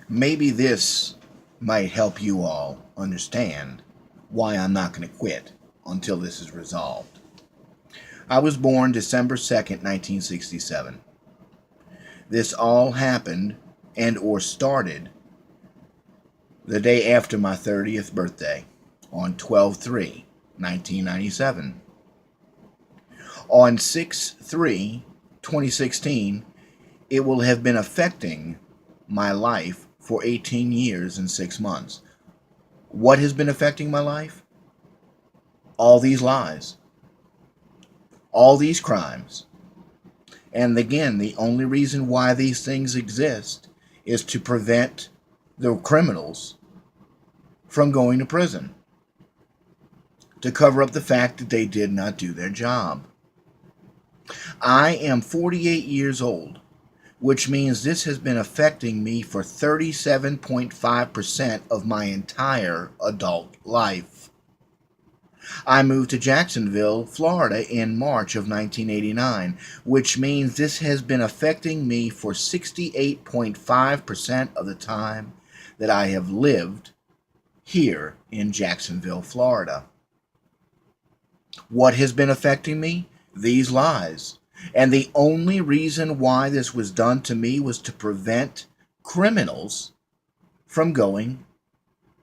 Maybe this might help you all understand why I'm not going to quit until this is resolved. I was born December 2nd, 1967. This all happened and or started the day after my 30th birthday on 12/3/1997. On 6/3/2016, it will have been affecting my life for 18 years and 6 months. What has been affecting my life? All these lies, all these crimes. And again, the only reason why these things exist is to prevent the criminals from going to prison, to cover up the fact that they did not do their job. I am 48 years old, which means this has been affecting me for 37.5% of my entire adult life. I moved to Jacksonville, Florida in March of 1989, which means this has been affecting me for 68.5% of the time that I have lived here in Jacksonville, Florida. What has been affecting me? These lies. And the only reason why this was done to me was to prevent criminals from going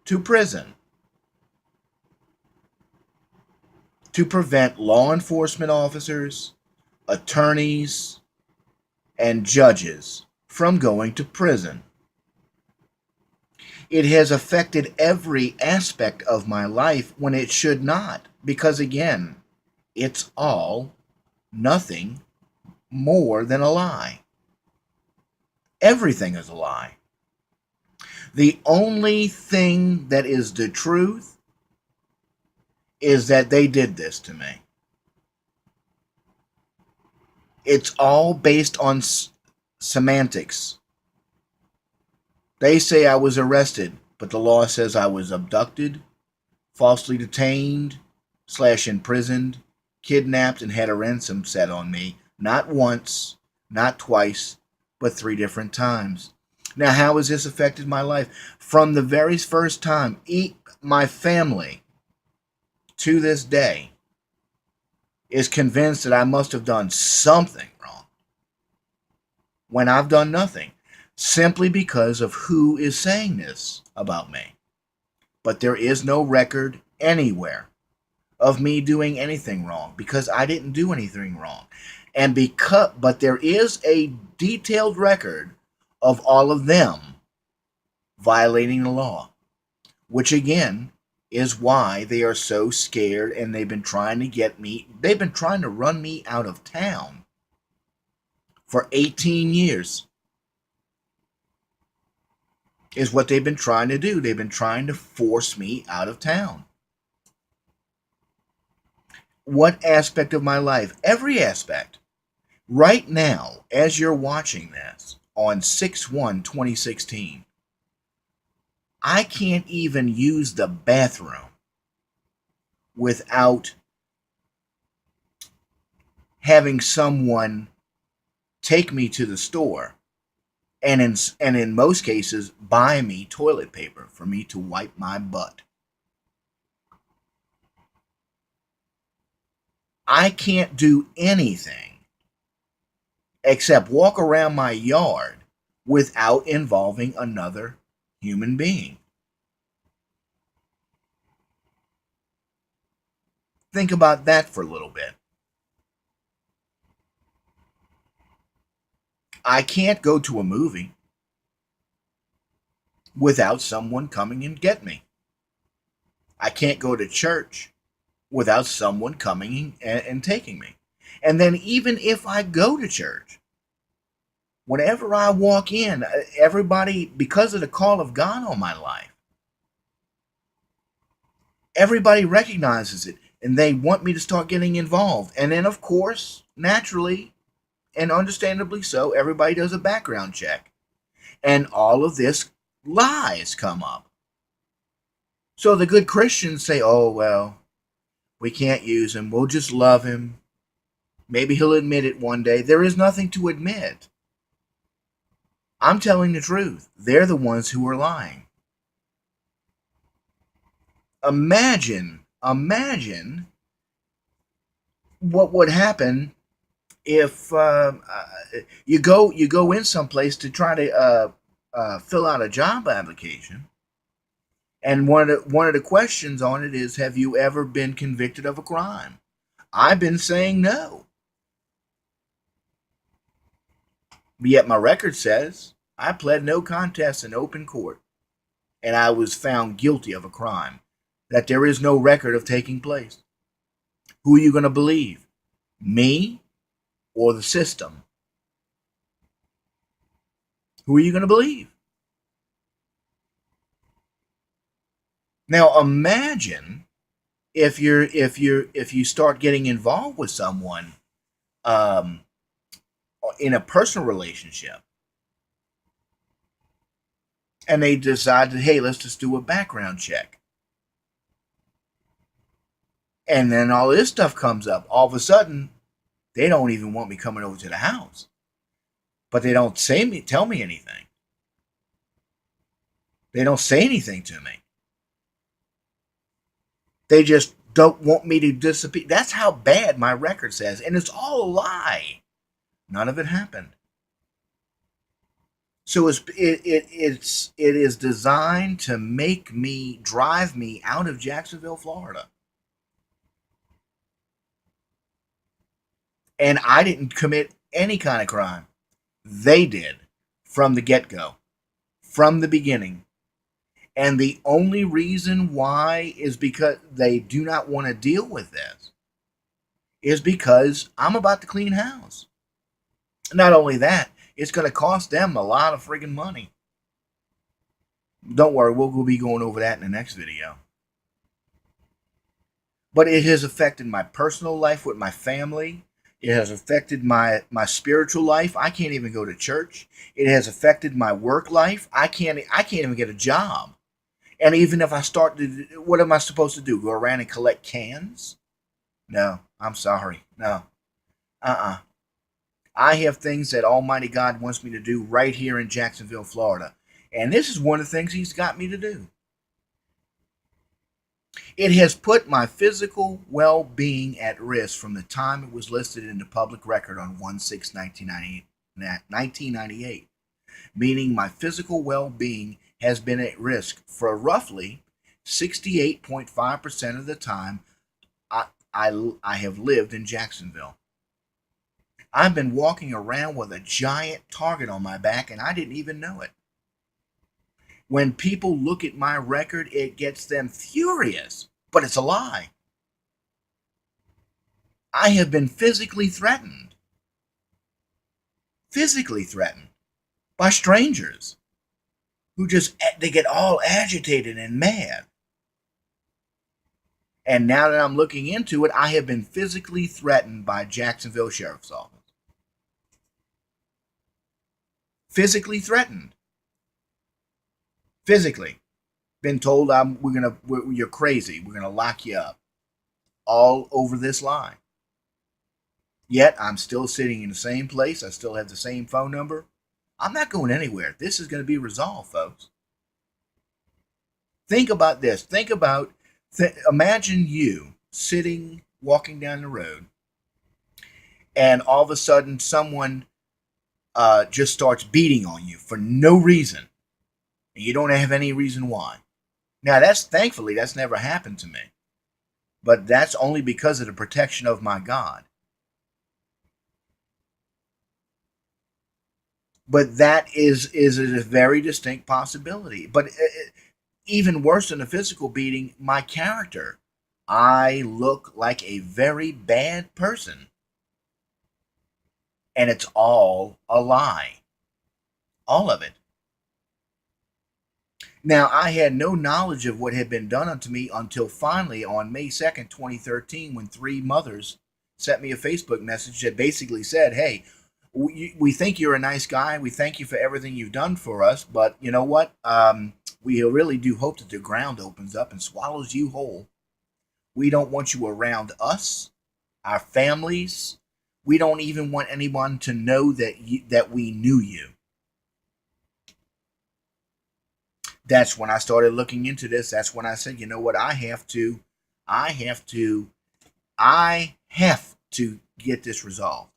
to prison, to prevent law enforcement officers, attorneys, and judges from going to prison. It has affected every aspect of my life when it should not, because again, it's all nothing more than a lie. Everything is a lie. The only thing that is the truth is that they did this to me. It's all based on semantics. They say I was arrested, but the law says I was abducted, falsely detained / imprisoned, kidnapped, and had a ransom set on me, not once, not twice, but 3 different times. Now, how has this affected my life? From the very first time, my family, to this day, is convinced that I must have done something wrong when I've done nothing, simply because of who is saying this about me. But there is no record anywhere of me doing anything wrong, because I didn't do anything wrong. But there is a detailed record of all of them violating the law, which again is why they are so scared, and they've been trying to run me out of town for 18 years. Is what they've been trying to do. They've been trying to force me out of town. What aspect of my life? Every aspect. Right now, as you're watching this on 6/1/2016, I can't even use the bathroom without having someone take me to the store and in most cases buy me toilet paper for me to wipe my butt. I can't do anything except walk around my yard without involving another human being. Think about that for a little bit. I can't go to a movie without someone coming and get me. I can't go to church without someone coming and taking me. And then even if I go to church, whenever I walk in, everybody, because of the call of God on my life, everybody recognizes it and they want me to start getting involved. And then, of course, naturally and understandably so, everybody does a background check. And all of this lies come up. So the good Christians say, oh, well, we can't use him. We'll just love him. Maybe he'll admit it one day. There is nothing to admit. I'm telling the truth. They're the ones who are lying. Imagine what would happen if you go in someplace to try to fill out a job application, and one of the questions on it is, have you ever been convicted of a crime? I've been saying no, yet my record says I pled no contest in open court, and I was found guilty of a crime that there is no record of taking place. Who are you going to believe, me or the system? Who are you going to believe? Now imagine if you start getting involved with someone um, in a personal relationship, and they decided, hey, let's just do a background check, and then all this stuff comes up. All of a sudden, they don't even want me coming over to the house, but they don't tell me anything. They don't say anything to me. They just don't want me to disappear. That's how bad my record says, and it's all a lie. None of it happened. So it is designed to drive me out of Jacksonville, Florida. And I didn't commit any kind of crime. They did from the get-go, from the beginning. And the only reason why is because they do not want to deal with this, is because I'm about to clean house. Not only that, it's going to cost them a lot of friggin' money. Don't worry, we'll be going over that in the next video. But it has affected my personal life with my family. It has affected my spiritual life. I can't even go to church. It has affected my work life. I can't even get a job. And even if I start to, what am I supposed to do? Go around and collect cans? No, I'm sorry. No. I have things that Almighty God wants me to do right here in Jacksonville, Florida. And this is one of the things He's got me to do. It has put my physical well-being at risk from the time it was listed in the public record on 1/6/1998, meaning my physical well-being has been at risk for roughly 68.5% of the time I have lived in Jacksonville. I've been walking around with a giant target on my back, and I didn't even know it. When people look at my record, it gets them furious, but it's a lie. I have been physically threatened by strangers who they get all agitated and mad. And now that I'm looking into it, I have been physically threatened by Jacksonville Sheriff's Office. Physically threatened. Physically. Been told you're crazy. We're gonna lock you up. All over this lie. Yet I'm still sitting in the same place. I still have the same phone number. I'm not going anywhere. This is going to be resolved, folks. Think about this. Imagine you walking down the road, and all of a sudden someone just starts beating on you for no reason, and you don't have any reason why. Now, thankfully that's never happened to me, but that's only because of the protection of my God. But that is a very distinct possibility. But even worse than a physical beating, my character. I look like a very bad person. And it's all a lie. All of it. Now, I had no knowledge of what had been done unto me until finally on May 2nd, 2013, when 3 mothers sent me a Facebook message that basically said, hey, we think you're a nice guy. We thank you for everything you've done for us. But you know what? We really do hope that the ground opens up and swallows you whole. We don't want you around us, our families. We don't even want anyone to know that we knew you. That's when I started looking into this. That's when I said, you know what, I have to get this resolved.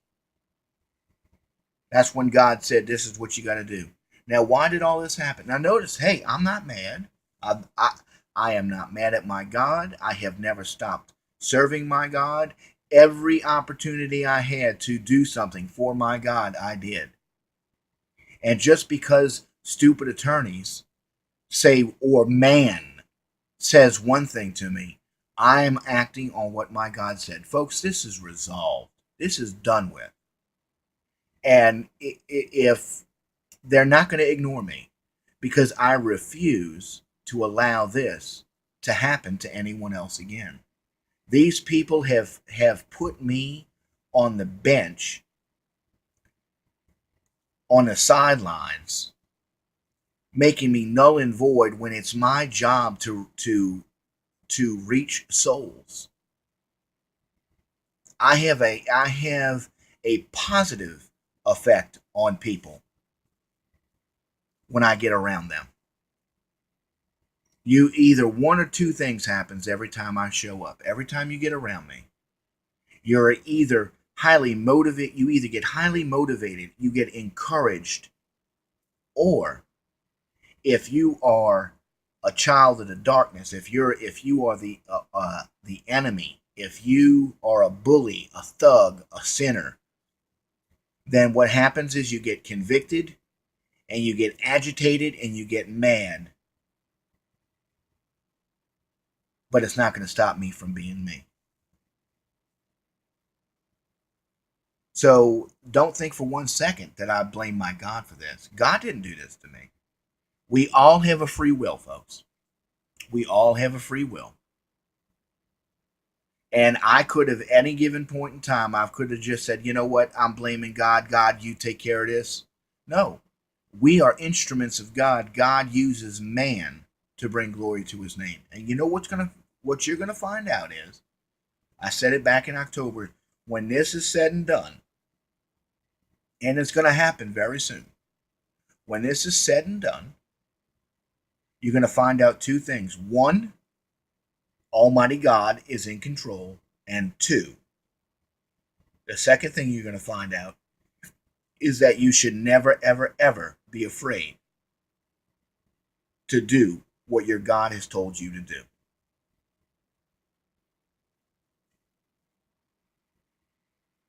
That's when God said, this is what you got to do. Now, why did all this happen? Now, notice, hey, I'm not mad. I am not mad at my God. I have never stopped serving my God. Every opportunity I had to do something for my God, I did. And just because stupid attorneys say, or man says one thing to me, I am acting on what my God said. Folks, this is resolved. This is done with. And if they're not going to ignore me, because I refuse to allow this to happen to anyone else again. These people have put me on the bench, on the sidelines, making me null and void when it's my job to reach souls. I have a positive effect on people when I get around them. You either one or two things happens every time I show up. Every time you get around me, you're either highly motivated, you either get highly motivated, you get encouraged, or if you are a child of the darkness, if you are the enemy, if you are a bully, a thug, a sinner, then what happens is you get convicted and you get agitated and you get mad. But it's not going to stop me from being me. So don't think for 1 second that I blame my God for this. God didn't do this to me. We all have a free will, folks. We all have a free will. And I could have, at any given point in time, I could have just said, you know what, I'm blaming God. God, you take care of this. No. We are instruments of God. God uses man to bring glory to his name. And you know what you're gonna find out is, I said it back in October, when this is said and done, and it's gonna happen very soon. When this is said and done, you're gonna find out two things. One, Almighty God is in control, and two, the second thing you're gonna find out is that you should never, ever, ever be afraid to do what your God has told you to do.